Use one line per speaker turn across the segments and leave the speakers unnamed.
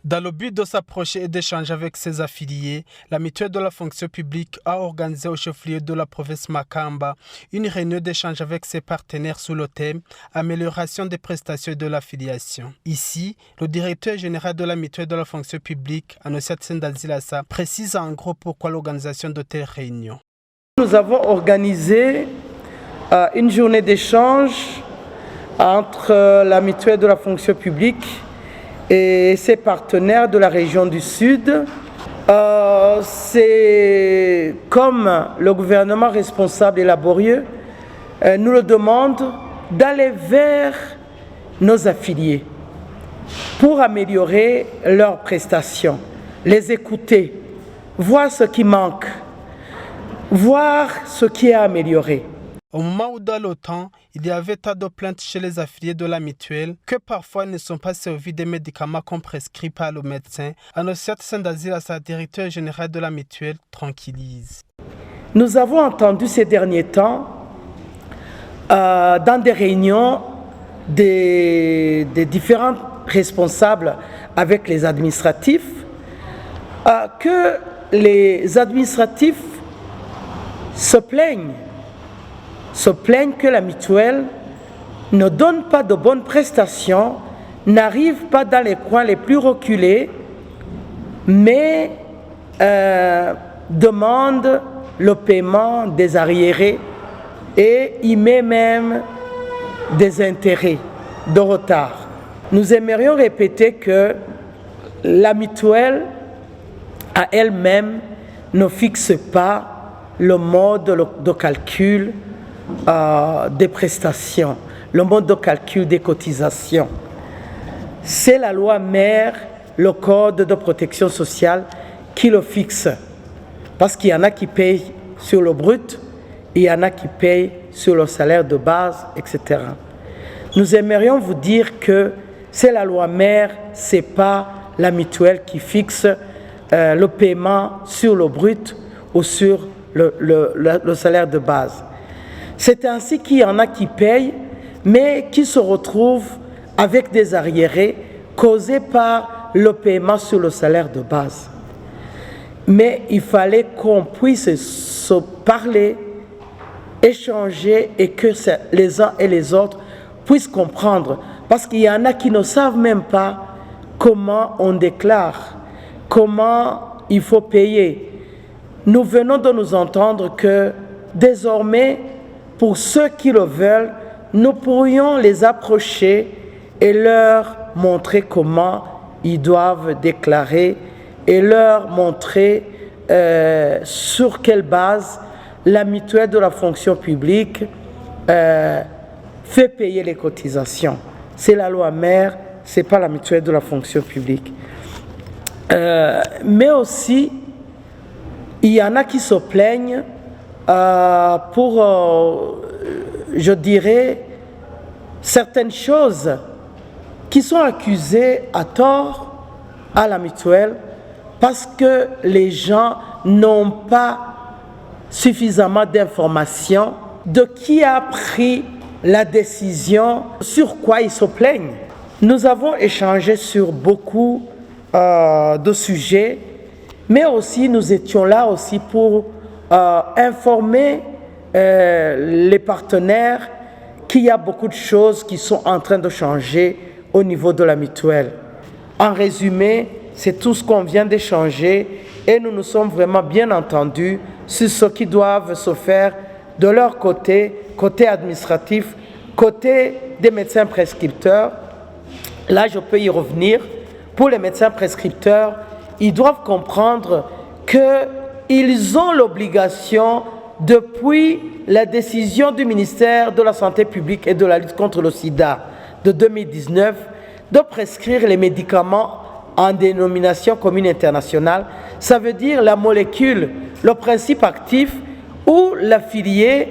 Dans le but de s'approcher et d'échanger avec ses affiliés, la mutuelle de la fonction publique a organisé au chef-lieu de la province Makamba une réunion d'échange avec ses partenaires sous le thème « Amélioration des prestations et de l'affiliation ». Ici, le directeur général de la mutuelle de la fonction publique, Anosia Tsendazilasa, précise en gros pourquoi l'organisation de telles réunions.
Nous avons organisé une journée d'échange entre la mutuelle de la fonction publique et ses partenaires de la région du Sud. C'est comme le gouvernement responsable et laborieux nous le demande d'aller vers nos affiliés pour améliorer leurs prestations, les écouter, voir ce qui manque, voir ce qui est amélioré.
Au moment où dans le temps, il y avait tas de plaintes chez les affiliés de la mutuelle que parfois ils ne sont pas servis des médicaments qu'on prescrit par le médecin, Anosia Tsendazilasa, directeur général de la mutuelle, tranquillise.
Nous avons entendu ces derniers temps, dans des réunions des différents responsables avec les administratifs, que les administratifs se plaignent que la mutuelle ne donne pas de bonnes prestations, n'arrive pas dans les coins les plus reculés, mais demande le paiement des arriérés et y met même des intérêts de retard. Nous aimerions répéter que la mutuelle à elle-même ne fixe pas le mode de calcul des prestations, le mode de calcul des cotisations. C'est la loi mère, le code de protection sociale qui le fixe. Parce qu'il y en a qui payent sur le brut, il y en a qui payent sur le salaire de base, etc. Nous aimerions vous dire que c'est la loi mère, ce n'est pas la mutuelle qui fixe le paiement sur le brut ou sur le salaire de base. C'est ainsi qu'il y en a qui payent, mais qui se retrouvent avec des arriérés causés par le paiement sur le salaire de base. Mais il fallait qu'on puisse se parler, échanger et que les uns et les autres puissent comprendre. Parce qu'il y en a qui ne savent même pas comment on déclare, comment il faut payer. Nous venons de nous entendre que désormais, pour ceux qui le veulent, nous pourrions les approcher et leur montrer comment ils doivent déclarer et leur montrer sur quelle base la mutuelle de la fonction publique fait payer les cotisations. C'est la loi mère, ce n'est pas la mutuelle de la fonction publique. Mais aussi, il y en a qui se plaignent pour, je dirais, certaines choses qui sont accusées à tort à la mutuelle parce que les gens n'ont pas suffisamment d'informations de qui a pris la décision, sur quoi ils se plaignent. Nous avons échangé sur beaucoup de sujets, mais aussi nous étions là aussi pour informer les partenaires qu'il y a beaucoup de choses qui sont en train de changer au niveau de la mutuelle. En résumé, c'est tout ce qu'on vient d'échanger et nous nous sommes vraiment bien entendus sur ce qui doit se faire de leur côté administratif, côté des médecins prescripteurs. Là, je peux y revenir. Pour les médecins prescripteurs, ils doivent comprendre qu'ils ont l'obligation, depuis la décision du ministère de la Santé publique et de la lutte contre le sida de 2019, de prescrire les médicaments en dénomination commune internationale. Ça veut dire la molécule, le principe actif ou l'affilié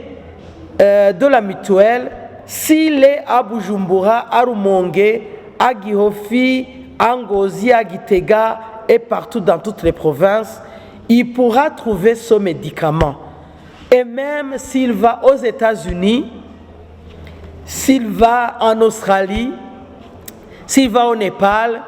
de la mutuelle, s'il est à Bujumbura, à Rumonge, à Gihofi, à Ngozi, à Gitega et partout dans toutes les provinces, il pourra trouver ce médicament. Et même s'il va aux États-Unis, s'il va en Australie, s'il va au Népal,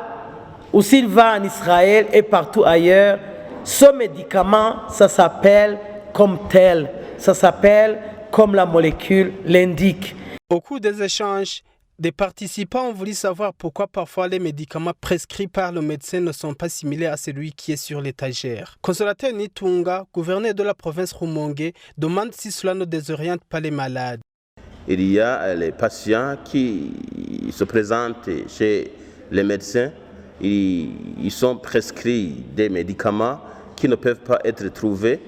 ou s'il va en Israël et partout ailleurs, ce médicament, ça s'appelle comme tel, ça s'appelle comme la molécule l'indique.
Au cours des échanges, des participants ont voulu savoir pourquoi parfois les médicaments prescrits par le médecin ne sont pas similaires à celui qui est sur l'étagère. Consolateur Nitunga, gouverneur de la province Rumongue, demande si cela ne désoriente pas les malades.
Il y a les patients qui se présentent chez les médecins, ils sont prescrits des médicaments qui ne peuvent pas être trouvés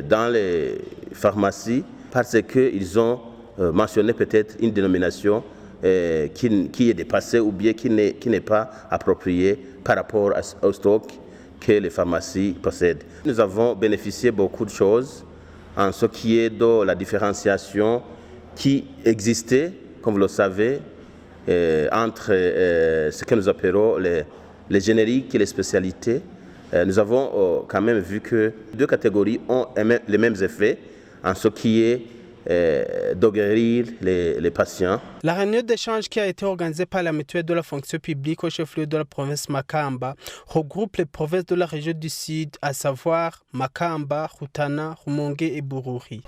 dans les pharmacies parce qu'ils ont mentionné peut-être une dénomination qui est dépassée ou bien qui n'est pas appropriée par rapport au stock que les pharmacies possèdent. Nous avons bénéficié beaucoup de choses en ce qui est de la différenciation qui existait, comme vous le savez, entre ce que nous appelons les génériques et les spécialités. Nous avons quand même vu que deux catégories ont les mêmes effets en ce qui est de guérir les patients.
La réunion d'échange qui a été organisée par la mutuelle de la fonction publique au chef-lieu de la province Makamba regroupe les provinces de la région du Sud, à savoir Makamba, Rutana, Rumongue et Bururi.